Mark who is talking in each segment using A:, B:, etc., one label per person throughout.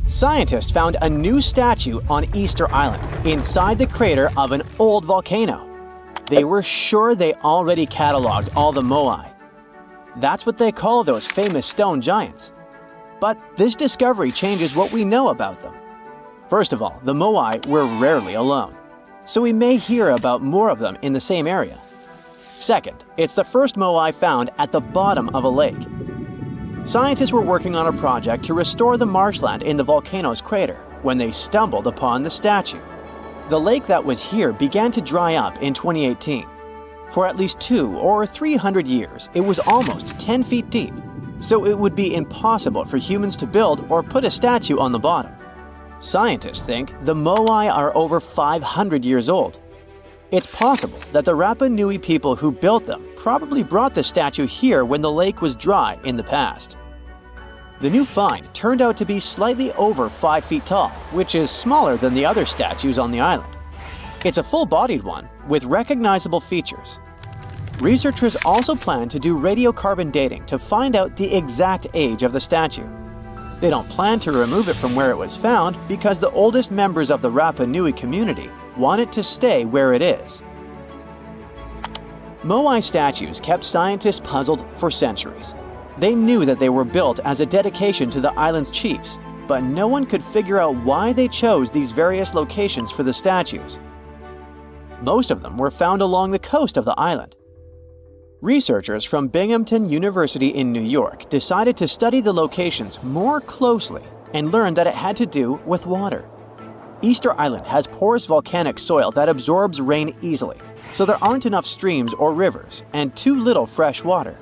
A: Scientists found a new statue on Easter Island inside the crater of an old volcano. They were sure they already cataloged all the Moai. That's what they call those famous stone giants. But this discovery changes what we know about them. First of all, the Moai were rarely alone, so we may hear about more of them in the same area. Second, it's the first Moai found at the bottom of a lake. Scientists were working on a project to restore the marshland in the volcano's crater when they stumbled upon the statue. The lake that was here began to dry up in 2018. For at least 200 or 300 years, it was almost 10 feet deep, so it would be impossible for humans to build or put a statue on the bottom. Scientists think the Moai are over 500 years old. It's possible that the Rapa Nui people who built them probably brought the statue here when the lake was dry in the past. The new find turned out to be slightly over 5 feet tall, which is smaller than the other statues on the island. It's a full-bodied one with recognizable features. Researchers also plan to do radiocarbon dating to find out the exact age of the statue. They don't plan to remove it from where it was found because the oldest members of the Rapa Nui community want it to stay where it is. Moai statues kept scientists puzzled for centuries. They knew that they were built as a dedication to the island's chiefs, but no one could figure out why they chose these various locations for the statues. Most of them were found along the coast of the island. Researchers from Binghamton University in New York decided to study the locations more closely and learned that it had to do with water. Easter Island has porous volcanic soil that absorbs rain easily, so there aren't enough streams or rivers and too little fresh water.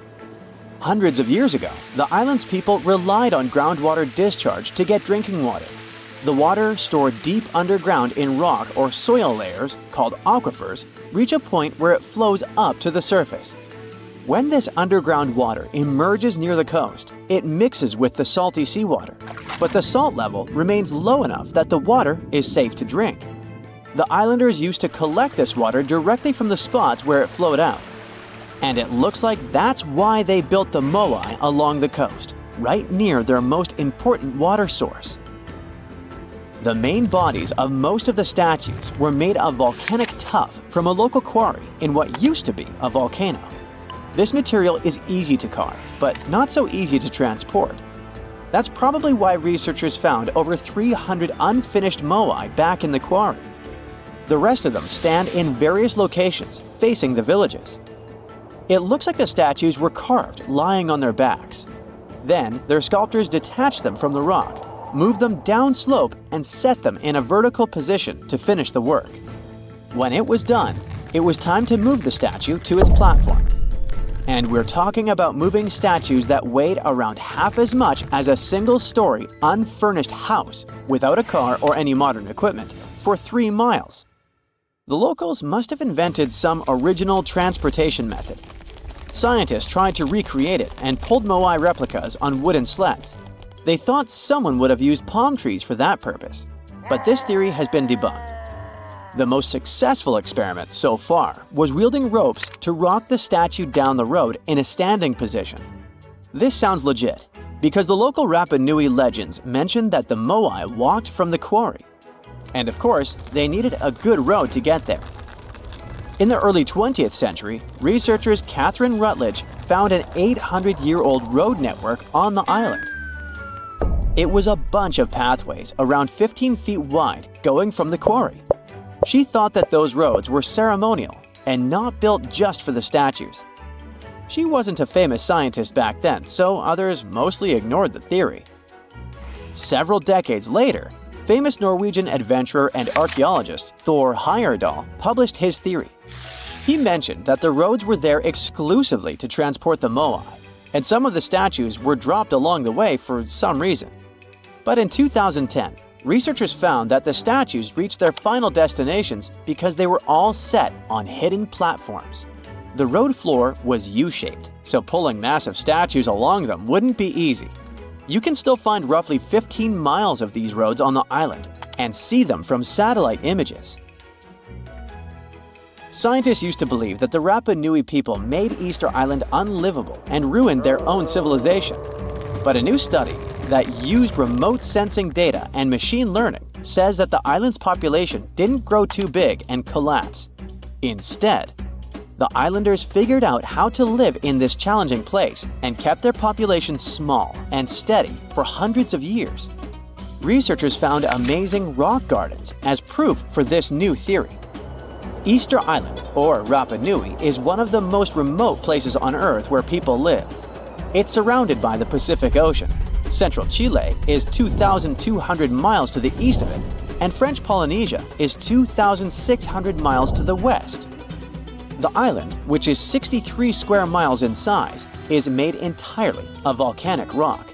A: Hundreds of years ago, the island's people relied on groundwater discharge to get drinking water. The water stored deep underground in rock or soil layers, called aquifers, reach a point where it flows up to the surface. When this underground water emerges near the coast, it mixes with the salty seawater, but the salt level remains low enough that the water is safe to drink. The islanders used to collect this water directly from the spots where it flowed out. And it looks like that's why they built the Moai along the coast, right near their most important water source. The main bodies of most of the statues were made of volcanic tuff from a local quarry in what used to be a volcano. This material is easy to carve, but not so easy to transport. That's probably why researchers found over 300 unfinished Moai back in the quarry. The rest of them stand in various locations, facing the villages. It looks like the statues were carved lying on their backs. Then, their sculptors detached them from the rock, moved them downslope, and set them in a vertical position to finish the work. When it was done, it was time to move the statue to its platform. And we're talking about moving statues that weighed around half as much as a single-story, unfurnished house without a car or any modern equipment for 3 miles. The locals must have invented some original transportation method. Scientists tried to recreate it and pulled Moai replicas on wooden sleds. They thought someone would have used palm trees for that purpose, but this theory has been debunked. The most successful experiment so far was wielding ropes to rock the statue down the road in a standing position. This sounds legit, because the local Rapa Nui legends mention that the Moai walked from the quarry. And of course, they needed a good road to get there. In the early 20th century, researchers Catherine Rutledge found an 800-year-old road network on the island. It was a bunch of pathways around 15 feet wide going from the quarry. She thought that those roads were ceremonial and not built just for the statues. She wasn't a famous scientist back then, so others mostly ignored the theory. Several decades later, famous Norwegian adventurer and archaeologist Thor Heyerdahl published his theory. He mentioned that the roads were there exclusively to transport the Moai, and some of the statues were dropped along the way for some reason. But in 2010, researchers found that the statues reached their final destinations because they were all set on hidden platforms. The road floor was U-shaped, so pulling massive statues along them wouldn't be easy. You can still find roughly 15 miles of these roads on the island and see them from satellite images. Scientists used to believe that the Rapa Nui people made Easter Island unlivable and ruined their own civilization. But a new study, that used remote sensing data and machine learning says that the island's population didn't grow too big and collapse. Instead, the islanders figured out how to live in this challenging place and kept their population small and steady for hundreds of years. Researchers found amazing rock gardens as proof for this new theory. Easter Island, or Rapa Nui, is one of the most remote places on Earth where people live. It's surrounded by the Pacific Ocean. Central Chile is 2,200 miles to the east of it, and French Polynesia is 2,600 miles to the west. The island, which is 63 square miles in size, is made entirely of volcanic rock.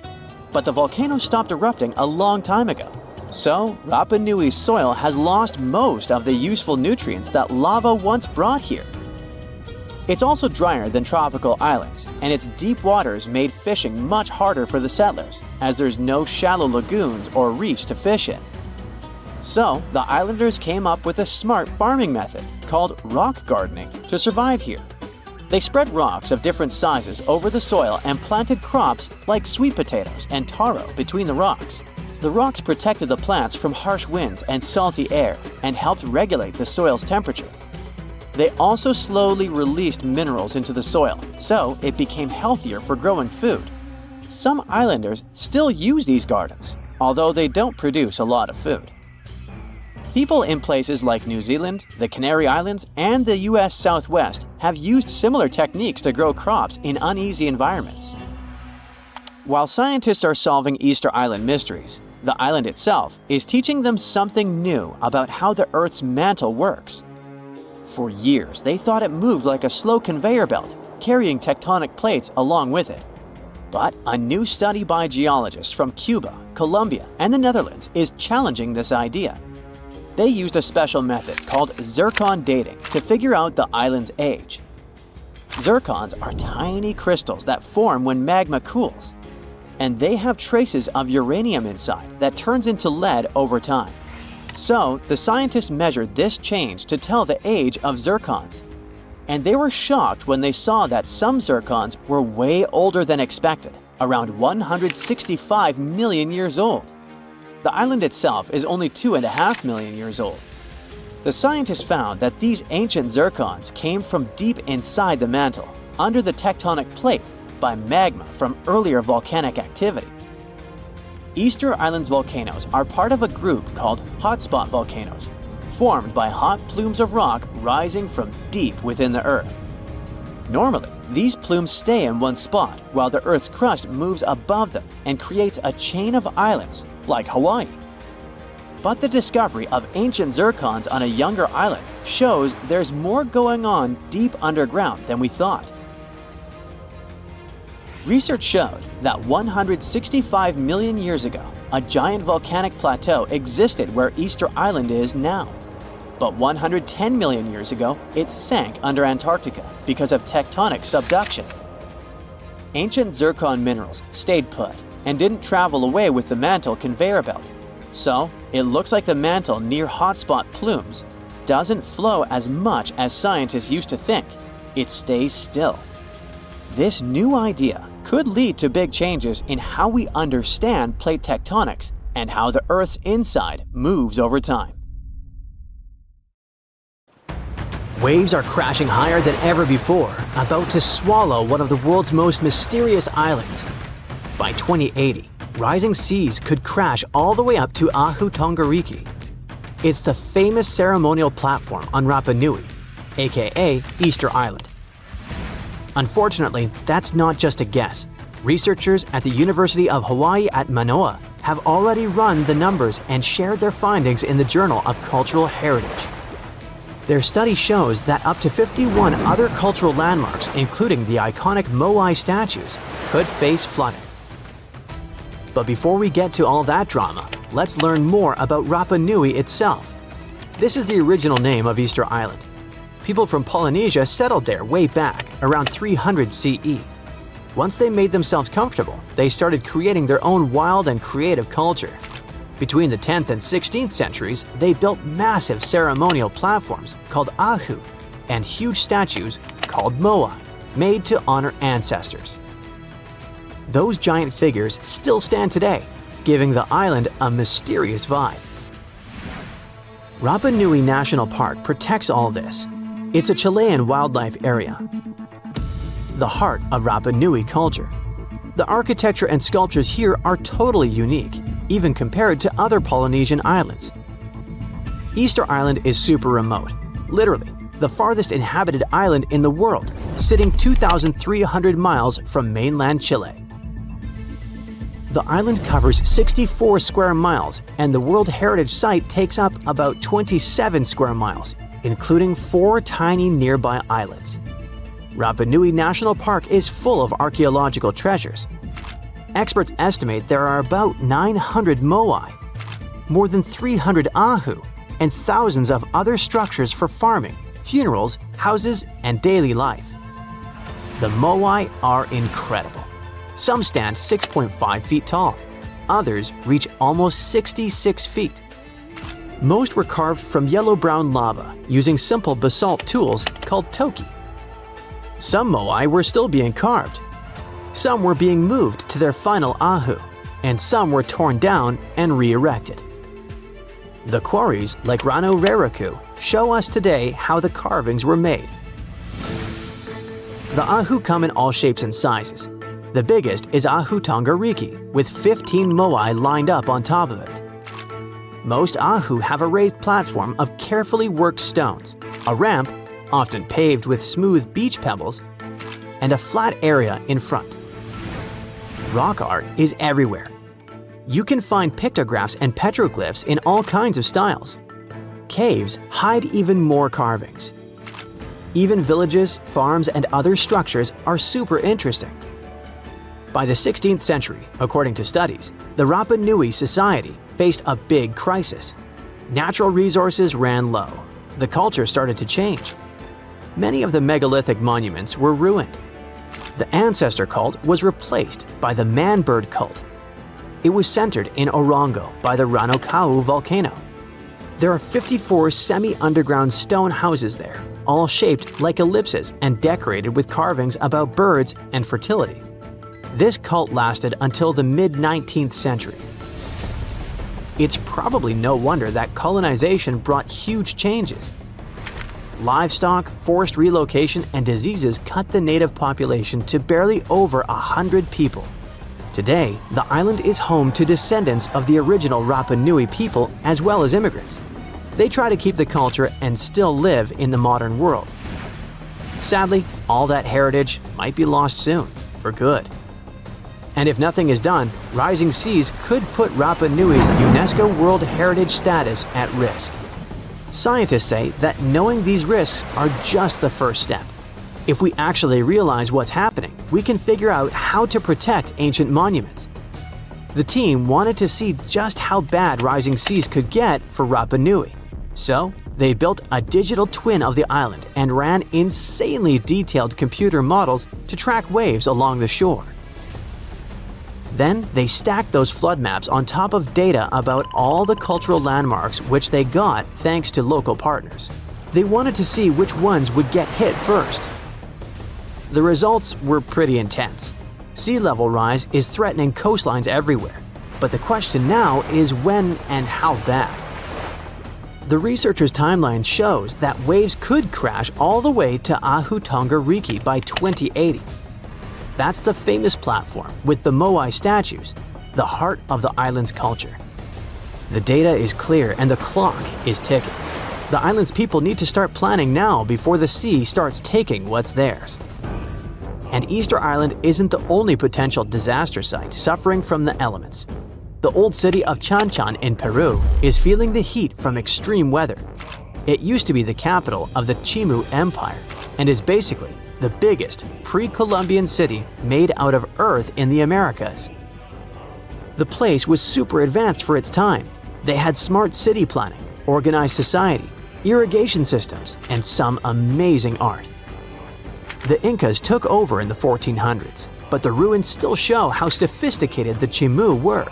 A: But the volcano stopped erupting a long time ago, so Rapa Nui's soil has lost most of the useful nutrients that lava once brought here. It's also drier than tropical islands, and its deep waters made fishing much harder for the settlers, as there's no shallow lagoons or reefs to fish in. So, the islanders came up with a smart farming method called rock gardening to survive here. They spread rocks of different sizes over the soil and planted crops like sweet potatoes and taro between the rocks. The rocks protected the plants from harsh winds and salty air and helped regulate the soil's temperature. They also slowly released minerals into the soil, so it became healthier for growing food. Some islanders still use these gardens, although they don't produce a lot of food. People in places like New Zealand, the Canary Islands, and the US Southwest have used similar techniques to grow crops in uneasy environments. While scientists are solving Easter Island mysteries, the island itself is teaching them something new about how the Earth's mantle works. For years, they thought it moved like a slow conveyor belt, carrying tectonic plates along with it. But a new study by geologists from Cuba, Colombia, and the Netherlands is challenging this idea. They used a special method called zircon dating to figure out the island's age. Zircons are tiny crystals that form when magma cools, and they have traces of uranium inside that turns into lead over time. So, the scientists measured this change to tell the age of zircons. And they were shocked when they saw that some zircons were way older than expected, around 165 million years old. The island itself is only 2.5 million years old. The scientists found that these ancient zircons came from deep inside the mantle, under the tectonic plate, by magma from earlier volcanic activity. Easter Island's volcanoes are part of a group called hotspot volcanoes, formed by hot plumes of rock rising from deep within the Earth. Normally, these plumes stay in one spot while the Earth's crust moves above them and creates a chain of islands, like Hawaii. But the discovery of ancient zircons on a younger island shows there's more going on deep underground than we thought. Research showed that 165 million years ago, a giant volcanic plateau existed where Easter Island is now. But 110 million years ago, it sank under Antarctica because of tectonic subduction. Ancient zircon minerals stayed put and didn't travel away with the mantle conveyor belt. So, it looks like the mantle near hotspot plumes doesn't flow as much as scientists used to think. It stays still. This new idea could lead to big changes in how we understand plate tectonics and how the Earth's inside moves over time. Waves are crashing higher than ever before, about to swallow one of the world's most mysterious islands. By 2080, rising seas could crash all the way up to Ahu Tongariki. It's the famous ceremonial platform on Rapa Nui, aka Easter Island. Unfortunately, that's not just a guess. Researchers at the University of Hawaii at Manoa have already run the numbers and shared their findings in the Journal of Cultural Heritage. Their study shows that up to 51 other cultural landmarks, including the iconic Moai statues, could face flooding. But before we get to all that drama, let's learn more about Rapa Nui itself. This is the original name of Easter Island. People from Polynesia settled there way back, around 300 CE. Once they made themselves comfortable, they started creating their own wild and creative culture. Between the 10th and 16th centuries, they built massive ceremonial platforms called ahu and huge statues called moai, made to honor ancestors. Those giant figures still stand today, giving the island a mysterious vibe. Rapa Nui National Park protects all this. It's a Chilean wildlife area, the heart of Rapa Nui culture. The architecture and sculptures here are totally unique, even compared to other Polynesian islands. Easter Island is super remote, literally the farthest inhabited island in the world, sitting 2,300 miles from mainland Chile. The island covers 64 square miles, and the World Heritage Site takes up about 27 square miles, including 4 tiny nearby islets. Rapa Nui National Park is full of archaeological treasures. Experts estimate there are about 900 moai, more than 300 ahu, and thousands of other structures for farming, funerals, houses, and daily life. The moai are incredible. Some stand 6.5 feet tall. Others reach almost 66 feet. Most were carved from yellow-brown lava using simple basalt tools called toki. Some moai were still being carved. Some were being moved to their final ahu, and some were torn down and re-erected. The quarries, like Rano Raraku, show us today how the carvings were made. The ahu come in all shapes and sizes. The biggest is Ahu Tongariki, with 15 moai lined up on top of it. Most ahu have a raised platform of carefully worked stones, a ramp, often paved with smooth beach pebbles, and a flat area in front. Rock art is everywhere. You can find pictographs and petroglyphs in all kinds of styles. Caves hide even more carvings. Even villages, farms, and other structures are super interesting. By the 16th century, according to studies, the Rapa Nui society faced a big crisis. Natural resources ran low. The culture started to change. Many of the megalithic monuments were ruined. The ancestor cult was replaced by the man-bird cult. It was centered in Orongo by the Ranokau volcano. There are 54 semi-underground stone houses there, all shaped like ellipses and decorated with carvings about birds and fertility. This cult lasted until the mid-19th century. It's probably no wonder that colonization brought huge changes. Livestock, forced relocation, and diseases cut the native population to barely over 100 people. Today, the island is home to descendants of the original Rapa Nui people as well as immigrants. They try to keep the culture and still live in the modern world. Sadly, all that heritage might be lost soon, for good. And if nothing is done, rising seas could put Rapa Nui's UNESCO World Heritage status at risk. Scientists say that knowing these risks are just the first step. If we actually realize what's happening, we can figure out how to protect ancient monuments. The team wanted to see just how bad rising seas could get for Rapa Nui. So, they built a digital twin of the island and ran insanely detailed computer models to track waves along the shore. Then they stacked those flood maps on top of data about all the cultural landmarks which they got thanks to local partners. They wanted to see which ones would get hit first. The results were pretty intense. Sea level rise is threatening coastlines everywhere, but the question now is when and how bad. The researchers' timeline shows that waves could crash all the way to Ahu Tongariki by 2080. That's the famous platform with the Moai statues, the heart of the island's culture. The data is clear and the clock is ticking. The island's people need to start planning now before the sea starts taking what's theirs. And Easter Island isn't the only potential disaster site suffering from the elements. The old city of Chanchan in Peru is feeling the heat from extreme weather. It used to be the capital of the Chimu Empire and is basically the biggest pre-Columbian city made out of earth in the Americas. The place was super advanced for its time. They had smart city planning, organized society, irrigation systems, and some amazing art. The Incas took over in the 1400s, but the ruins still show how sophisticated the Chimu were.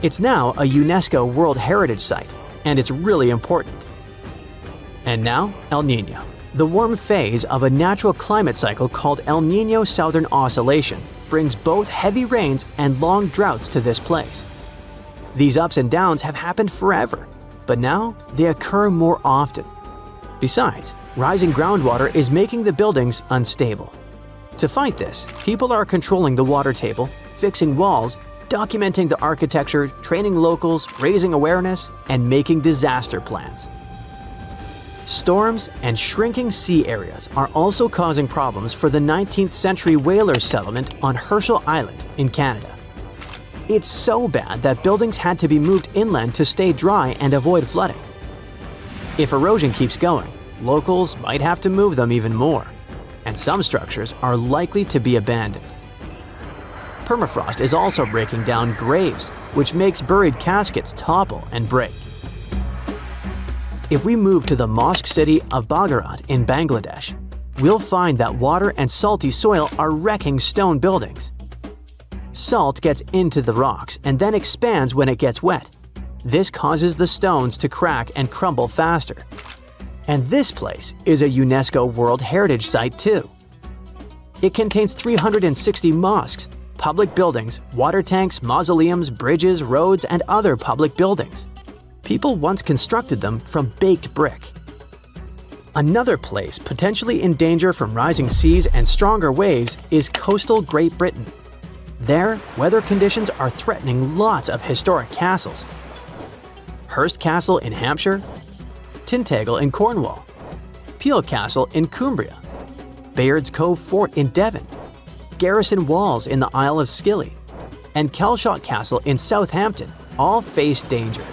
A: It's now a UNESCO World Heritage Site, and it's really important. And now, El Niño. The warm phase of a natural climate cycle called El Niño Southern Oscillation brings both heavy rains and long droughts to this place. These ups and downs have happened forever, but now they occur more often. Besides, rising groundwater is making the buildings unstable. To fight this, people are controlling the water table, fixing walls, documenting the architecture, training locals, raising awareness, and making disaster plans. Storms and shrinking sea areas are also causing problems for the 19th century whaler settlement on Herschel Island in Canada. It's so bad that buildings had to be moved inland to stay dry and avoid flooding. If erosion keeps going, locals might have to move them even more, and some structures are likely to be abandoned. Permafrost is also breaking down graves, which makes buried caskets topple and break. If we move to the mosque city of Bagharat in Bangladesh, we'll find that water and salty soil are wrecking stone buildings. Salt gets into the rocks and then expands when it gets wet. This causes the stones to crack and crumble faster. And this place is a UNESCO World Heritage Site too. It contains 360 mosques, public buildings, water tanks, mausoleums, bridges, roads, and other public buildings. People once constructed them from baked brick. Another place potentially in danger from rising seas and stronger waves is coastal Great Britain. There, weather conditions are threatening lots of historic castles. Hurst Castle in Hampshire, Tintagel in Cornwall, Peel Castle in Cumbria, Bayard's Cove Fort in Devon, Garrison Walls in the Isle of Scilly, and Kelshot Castle in Southampton all face danger.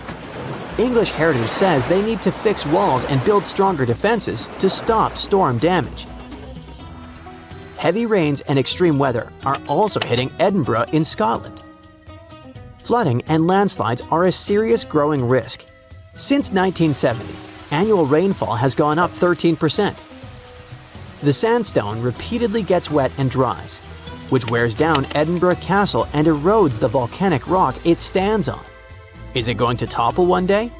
A: English Heritage says they need to fix walls and build stronger defenses to stop storm damage. Heavy rains and extreme weather are also hitting Edinburgh in Scotland. Flooding and landslides are a serious growing risk. Since 1970, annual rainfall has gone up 13%. The sandstone repeatedly gets wet and dries, which wears down Edinburgh Castle and erodes the volcanic rock it stands on. Is it going to topple one day?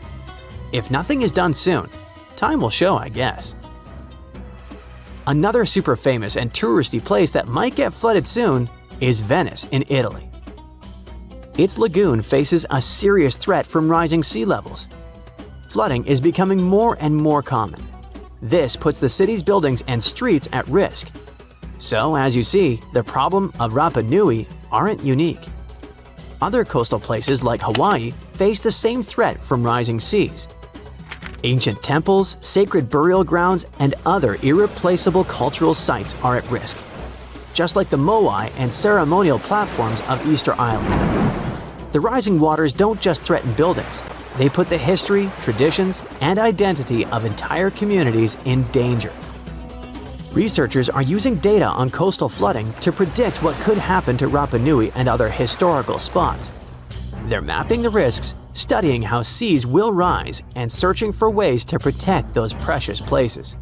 A: If nothing is done soon, time will show, I guess. Another super famous and touristy place that might get flooded soon is Venice in Italy. Its lagoon faces a serious threat from rising sea levels. Flooding is becoming more and more common. This puts the city's buildings and streets at risk. So, as you see, the problem of Rapa Nui aren't unique. Other coastal places like Hawaii face the same threat from rising seas. Ancient temples, sacred burial grounds, and other irreplaceable cultural sites are at risk, just like the Moai and ceremonial platforms of Easter Island. The rising waters don't just threaten buildings, they put the history, traditions, and identity of entire communities in danger. Researchers are using data on coastal flooding to predict what could happen to Rapa Nui and other historical spots. They're mapping the risks, studying how seas will rise, and searching for ways to protect those precious places.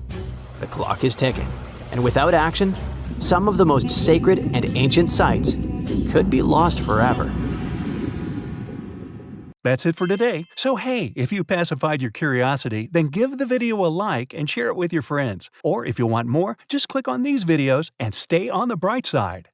A: The clock is ticking, and without action, some of the most sacred and ancient sites could be lost forever.
B: That's it for today. So hey, if you pacified your curiosity, then give the video a like and share it with your friends. Or if you want more, just click on these videos and stay on the bright side.